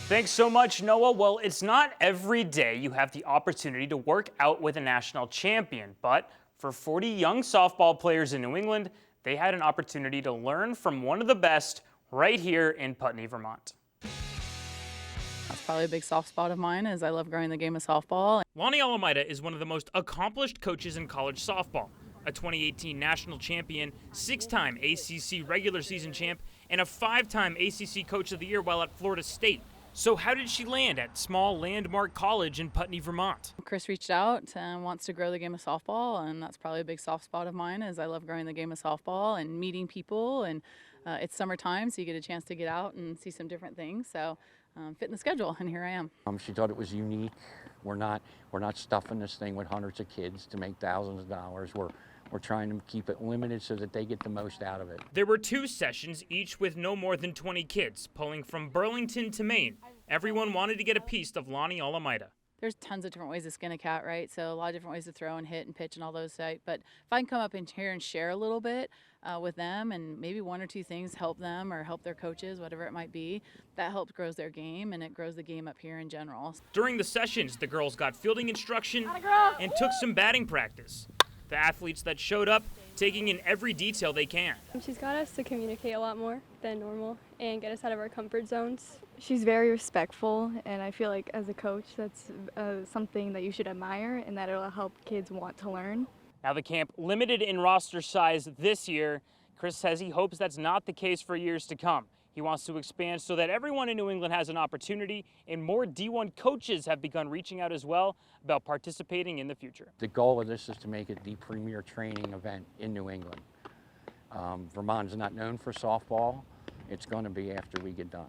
Thanks so much, Noah. Well, it's not every day you have the opportunity to work out with a national champion, but for 40 young softball players in New England, they had an opportunity to learn from one of the best right here in Putney, Vermont. That's probably a big soft spot of mine, as I love growing the game of softball. Lonnie Alameda is one of the most accomplished coaches in college softball. A 2018 national champion, 6-time ACC regular season champ, and a 5-time ACC Coach of the Year while at Florida State. So how did she land at small landmark college in Putney, Vermont? Chris reached out and wants to grow the game of softball, and that's probably a big soft spot of mine, as I love growing the game of softball and meeting people. And it's summertime, so you get a chance to get out and see some different things. So fit in the schedule, and here I am. She thought it was unique. We're not stuffing this thing with hundreds of kids to make thousands of dollars. We're trying to keep it limited so that they get the most out of it. There were 2 sessions, each with no more than 20 kids, pulling from Burlington to Maine. Everyone wanted to get a piece of Lonnie Alameda. There's tons of different ways to skin a cat, right? So a lot of different ways to throw and hit and pitch and all those types. But if I can come up in here and share a little bit with them, and maybe 1 or 2 things help them or help their coaches, whatever it might be, that helps grows their game, and it grows the game up here in general. During the sessions, the girls got fielding instruction and took some batting practice. The athletes that showed up, taking in every detail they can. She's got us to communicate a lot more than normal and get us out of our comfort zones. She's very respectful, and I feel like as a coach that's something that you should admire, and that it'll help kids want to learn. Now the camp limited in roster size this year. Chris says he hopes that's not the case for years to come. He wants to expand so that everyone in New England has an opportunity, and more D1 coaches have begun reaching out as well about participating in the future. The goal of this is to make it the premier training event in New England. Vermont is not known for softball. It's going to be after we get done.